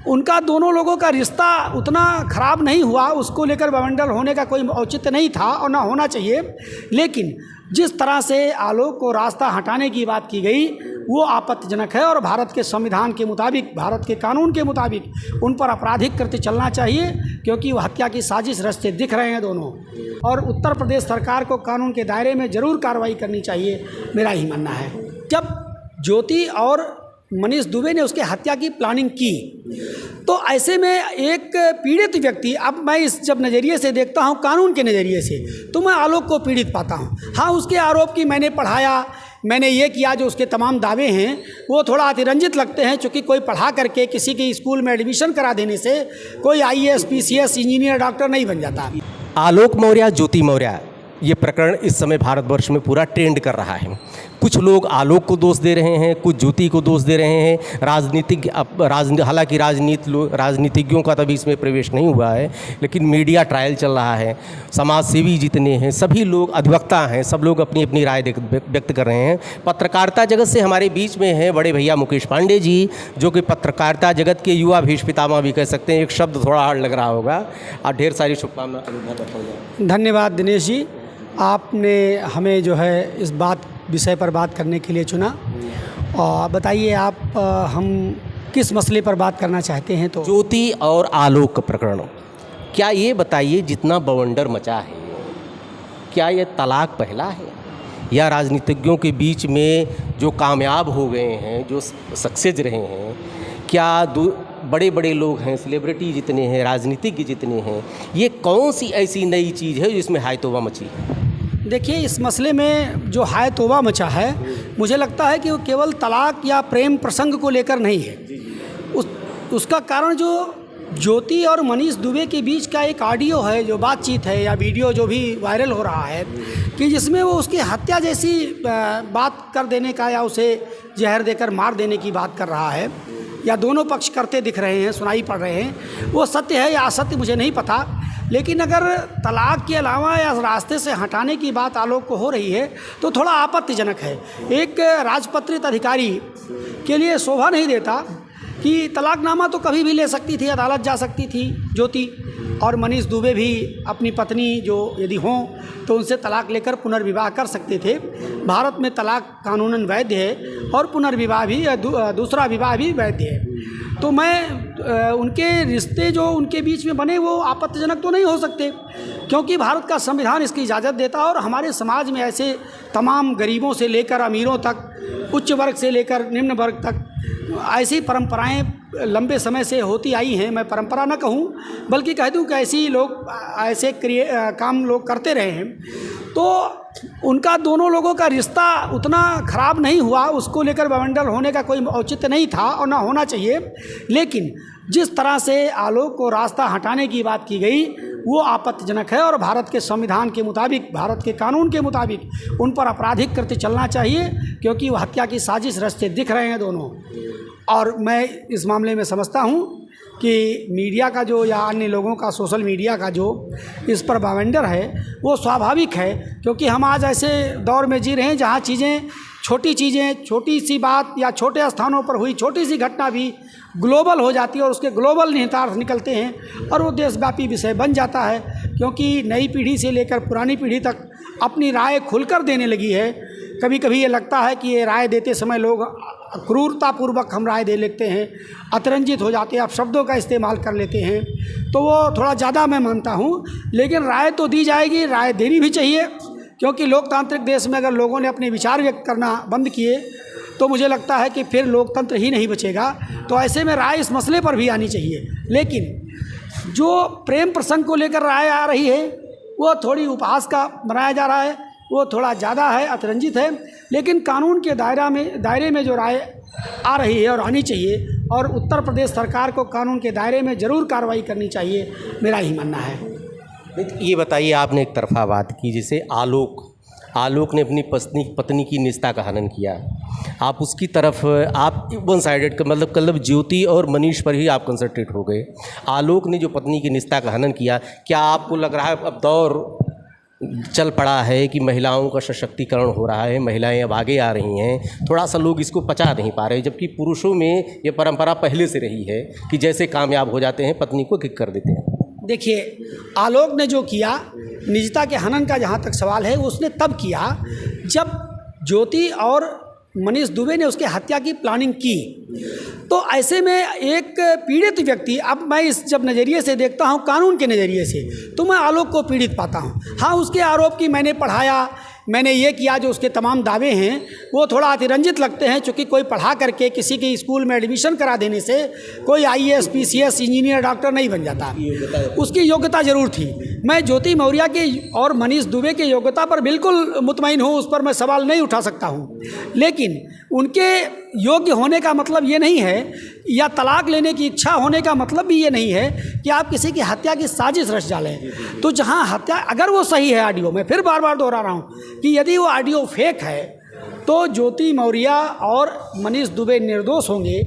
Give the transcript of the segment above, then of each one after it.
उनका दोनों लोगों का रिश्ता उतना ख़राब नहीं हुआ, उसको लेकर बवंडर होने का कोई औचित्य नहीं था और ना होना चाहिए। लेकिन जिस तरह से आलोक को रास्ता हटाने की बात की गई वो आपत्तिजनक है और भारत के संविधान के मुताबिक, भारत के कानून के मुताबिक उन पर आपराधिक कृत्य चलना चाहिए, क्योंकि वो हत्या की साजिश रचते दिख रहे हैं दोनों। और उत्तर प्रदेश सरकार को कानून के दायरे में ज़रूर कार्रवाई करनी चाहिए, मेरा ही मानना है। जब ज्योति और मनीष दुबे ने उसके हत्या की प्लानिंग की तो ऐसे में एक पीड़ित व्यक्ति, अब मैं इस जब नज़रिए से देखता हूँ कानून के नज़रिए से, तो मैं आलोक को पीड़ित पाता हूँ। हाँ, उसके आरोप की मैंने पढ़ाया, मैंने ये किया, जो उसके तमाम दावे हैं वो थोड़ा अतिरंजित लगते हैं, चूँकि कोई पढ़ा करके किसी के स्कूल में एडमिशन करा देने से कोई IAS, PCS, इंजीनियर, डॉक्टर नहीं बन जाता। आलोक मौर्य, ज्योति मौर्य, ये प्रकरण इस समय भारतवर्ष में पूरा ट्रेंड कर रहा है। कुछ लोग आलोक को दोष दे रहे हैं, कुछ ज्योति को दोष दे रहे हैं। हालांकि राजनीतिज्ञों का तभी इसमें प्रवेश नहीं हुआ है, लेकिन मीडिया ट्रायल चल रहा है। समाज सेवी जितने हैं सभी लोग अधिवक्ता हैं, सब लोग अपनी अपनी राय व्यक्त कर रहे हैं। पत्रकारिता जगत से हमारे बीच में हैं बड़े भैया मुकेश पांडे जी, जो कि पत्रकारिता जगत के युवा भीष्म पितामह भी कह सकते हैं। एक शब्द थोड़ा हार्ड लग रहा होगा, और ढेर सारी शुभकामनाएं। धन्यवाद दिनेश जी, आपने हमें जो है इस विषय पर बात करने के लिए चुना। और बताइए आप, हम किस मसले पर बात करना चाहते हैं? तो ज्योति और आलोक का प्रकरण, क्या ये बताइए, जितना बवंडर मचा है, क्या ये तलाक पहला है या राजनीतिज्ञों के बीच में जो कामयाब हो गए हैं, जो सक्सेस रहे हैं, क्या बड़े बड़े लोग हैं, सेलिब्रिटी जितने हैं, राजनीतिज्ञ जितने हैं, ये कौन सी ऐसी नई चीज़ है जिसमें हाय तौबा मची है? देखिए, इस मसले में जो हाय तौबा मचा है, मुझे लगता है कि वो केवल तलाक या प्रेम प्रसंग को लेकर नहीं है। उसका कारण जो ज्योति और मनीष दुबे के बीच का एक ऑडियो है, जो बातचीत है या वीडियो जो भी वायरल हो रहा है, कि जिसमें वो उसकी हत्या जैसी बात कर देने का या उसे जहर देकर मार देने की बात कर रहा है, या दोनों पक्ष करते दिख रहे हैं, सुनाई पड़ रहे हैं। वो सत्य है या असत्य मुझे नहीं पता, लेकिन अगर तलाक के अलावा या रास्ते से हटाने की बात आलोक को हो रही है तो थोड़ा आपत्तिजनक है। एक राजपत्रित अधिकारी के लिए शोभा नहीं देता कि तलाकनामा तो कभी भी ले सकती थी, अदालत जा सकती थी ज्योति, और मनीष दुबे भी अपनी पत्नी जो यदि हों तो उनसे तलाक लेकर पुनर्विवाह कर सकते थे। भारत में तलाक कानूनन वैध है और पुनर्विवाह भी, दूसरा विवाह भी वैध है। तो मैं उनके रिश्ते जो उनके बीच में बने वो आपत्तिजनक तो नहीं हो सकते, क्योंकि भारत का संविधान इसकी इजाज़त देता है। और हमारे समाज में ऐसे तमाम गरीबों से लेकर अमीरों तक, उच्च वर्ग से लेकर निम्न वर्ग तक ऐसी परंपराएं लंबे समय से होती आई हैं। मैं परंपरा न कहूँ बल्कि कह दूँ कि ऐसे काम लोग करते रहे हैं। तो उनका दोनों लोगों का रिश्ता उतना ख़राब नहीं हुआ, उसको लेकर बवंडर होने का कोई औचित्य नहीं था और ना होना चाहिए। लेकिन जिस तरह से आलोक को रास्ता हटाने की बात की गई वो आपत्तिजनक है और भारत के संविधान के मुताबिक, भारत के कानून के मुताबिक उन पर आपराधिक कृत्य चलना चाहिए, क्योंकि वो हत्या की साजिश रचते दिख रहे हैं दोनों। और मैं इस मामले में समझता हूँ कि मीडिया का जो या अन्य लोगों का, सोशल मीडिया का जो इस पर बवंडर है वो स्वाभाविक है, क्योंकि हम आज ऐसे दौर में जी रहे हैं जहाँ छोटी चीज़ें, छोटी सी बात या छोटे स्थानों पर हुई छोटी सी घटना भी ग्लोबल हो जाती है और उसके ग्लोबल निहितार्थ निकलते हैं और वो देशव्यापी विषय बन जाता है। क्योंकि नई पीढ़ी से लेकर पुरानी पीढ़ी तक अपनी राय खुलकर देने लगी है। कभी कभी ये लगता है कि ये राय देते समय लोग क्रूरतापूर्वक हम राय दे लेते हैं, अतिरंजित हो जाते हैं, आप शब्दों का इस्तेमाल कर लेते हैं, तो वो थोड़ा ज़्यादा मैं मानता हूँ। लेकिन राय तो दी जाएगी, राय देनी भी चाहिए, क्योंकि लोकतांत्रिक देश में अगर लोगों ने अपने विचार व्यक्त करना बंद किए तो मुझे लगता है कि फिर लोकतंत्र ही नहीं बचेगा। तो ऐसे में राय इस मसले पर भी आनी चाहिए। लेकिन जो प्रेम प्रसंग को लेकर राय आ रही है वो थोड़ी उपहास का बनाया जा रहा है, वो थोड़ा ज़्यादा है, अतिरंजित है। लेकिन कानून के दायरे में जो राय आ रही है और आनी चाहिए, और उत्तर प्रदेश सरकार को कानून के दायरे में ज़रूर कार्रवाई करनी चाहिए, मेरा ही मानना है। ये बताइए, आपने एक तरफा बात की, जैसे आलोक ने अपनी पत्नी की निजता का हनन किया, आप उसकी तरफ आप वन साइडेड मतलब ज्योति और मनीष पर ही आप कंसंट्रेट हो गए। आलोक ने जो पत्नी की निजता का हनन किया, क्या आपको लग रहा है अब दौर चल पड़ा है कि महिलाओं का सशक्तिकरण हो रहा है, महिलाएं अब आगे आ रही हैं, थोड़ा सा लोग इसको पचा नहीं पा रहे, जबकि पुरुषों में ये परंपरा पहले से रही है कि जैसे कामयाब हो जाते हैं पत्नी को किक कर देते हैं। देखिए, आलोक ने जो किया, निजता के हनन का जहाँ तक सवाल है, उसने तब किया जब ज्योति और मनीष दुबे ने उसके हत्या की प्लानिंग की। तो ऐसे में एक पीड़ित व्यक्ति, अब मैं इस जब नज़रिए से देखता हूँ, कानून के नज़रिए से, तो मैं आलोक को पीड़ित पाता हूँ। हाँ, उसके आरोप की मैंने पढ़ाया, मैंने ये किया, जो उसके तमाम दावे हैं वो थोड़ा अतिरंजित लगते हैं, क्योंकि कोई पढ़ा करके किसी के स्कूल में एडमिशन करा देने से कोई IAS, PCS, इंजीनियर, डॉक्टर नहीं बन जाता। उसकी योग्यता ज़रूर थी। मैं ज्योति मौर्य के और मनीष दुबे की योग्यता पर बिल्कुल मुतमईन हूँ, उस पर मैं सवाल नहीं उठा सकता हूँ। लेकिन उनके योग्य होने का मतलब ये नहीं है, या तलाक लेने की इच्छा होने का मतलब भी ये नहीं है कि आप किसी की हत्या की साजिश रच डालें। तो जहाँ हत्या, अगर वो सही है ऑडियो, मैं फिर बार बार दोहरा रहा हूँ कि यदि वो ऑडियो फेक है तो ज्योति मौर्य और मनीष दुबे निर्दोष होंगे,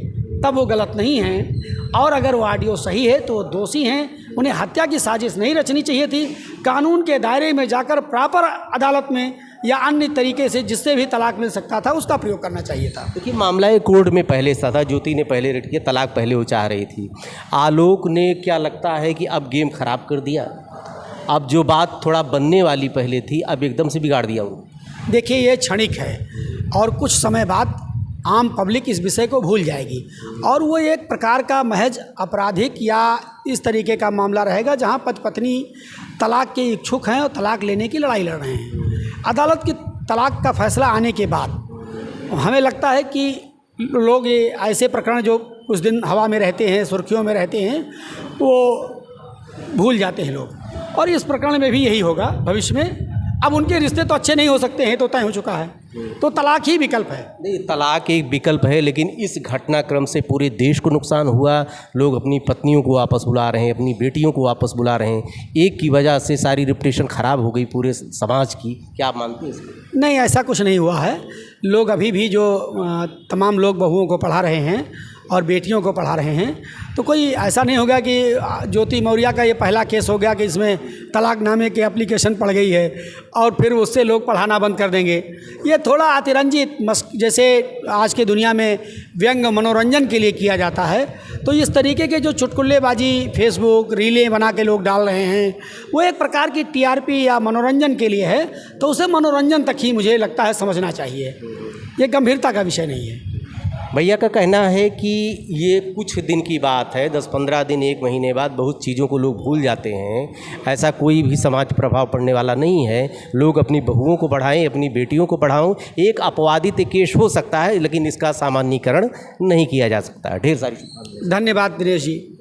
तब वो गलत नहीं हैं। और अगर वो ऑडियो सही है तो वो दोषी हैं, उन्हें हत्या की साजिश नहीं रचनी चाहिए थी। कानून के दायरे में जाकर प्रॉपर अदालत में या अन्य तरीके से जिससे भी तलाक मिल सकता था उसका प्रयोग करना चाहिए था। देखिए, मामला एक कोर्ट में पहले सा था, ज्योति ने पहले रेट किया, तलाक पहले वो चाह रही थी। आलोक ने क्या लगता है कि अब गेम खराब कर दिया, अब जो बात थोड़ा बनने वाली पहले थी अब एकदम से बिगाड़ दिया वो। देखिए, ये क्षणिक है और कुछ समय बाद आम पब्लिक इस विषय को भूल जाएगी और वो एक प्रकार का महज आपराधिक या इस तरीके का मामला रहेगा जहां पति पत्नी तलाक के इच्छुक हैं और तलाक लेने की लड़ाई लड़ रहे हैं। अदालत की तलाक का फैसला आने के बाद हमें लगता है कि लोग ये ऐसे प्रकरण जो कुछ दिन हवा में रहते हैं, सुर्खियों में रहते हैं, वो भूल जाते हैं लोग। और इस प्रकरण में भी यही होगा भविष्य में। अब उनके रिश्ते तो अच्छे नहीं हो सकते हैं, तो तय हो चुका है, तो तलाक ही विकल्प है। नहीं, तलाक एक विकल्प है, लेकिन इस घटनाक्रम से पूरे देश को नुकसान हुआ। लोग अपनी पत्नियों को वापस बुला रहे हैं, अपनी बेटियों को वापस बुला रहे हैं। एक की वजह से सारी रेपुटेशन ख़राब हो गई पूरे समाज की। क्या आप मानते हैं इसको? नहीं, ऐसा कुछ नहीं हुआ है। लोग अभी भी जो तमाम लोग बहुओं को पढ़ा रहे हैं और बेटियों को पढ़ा रहे हैं, तो कोई ऐसा नहीं होगा कि ज्योति मौर्य का ये पहला केस हो गया कि इसमें तलाकनामे की एप्लीकेशन पड़ गई है और फिर उससे लोग पढ़ाना बंद कर देंगे। ये थोड़ा अतिरंजित जैसे आज की दुनिया में व्यंग मनोरंजन के लिए किया जाता है, तो इस तरीके के जो चुटकुल्लेबाजी फेसबुक रीलें बना के लोग डाल रहे हैं, वो एक प्रकार की TRP या मनोरंजन के लिए है। तो उसे मनोरंजन तक ही मुझे लगता है समझना चाहिए, ये गंभीरता का विषय नहीं है। भैया का कहना है कि ये कुछ दिन की बात है, 10-15 दिन, 1 महीने बाद बहुत चीज़ों को लोग भूल जाते हैं। ऐसा कोई भी समाज प्रभाव पड़ने वाला नहीं है। लोग अपनी बहुओं को पढ़ाएं, अपनी बेटियों को पढ़ाओ। एक अपवादित केस हो सकता है, लेकिन इसका सामान्यीकरण नहीं किया जा सकता। ढेर सारी धन्यवाद दिनेश जी।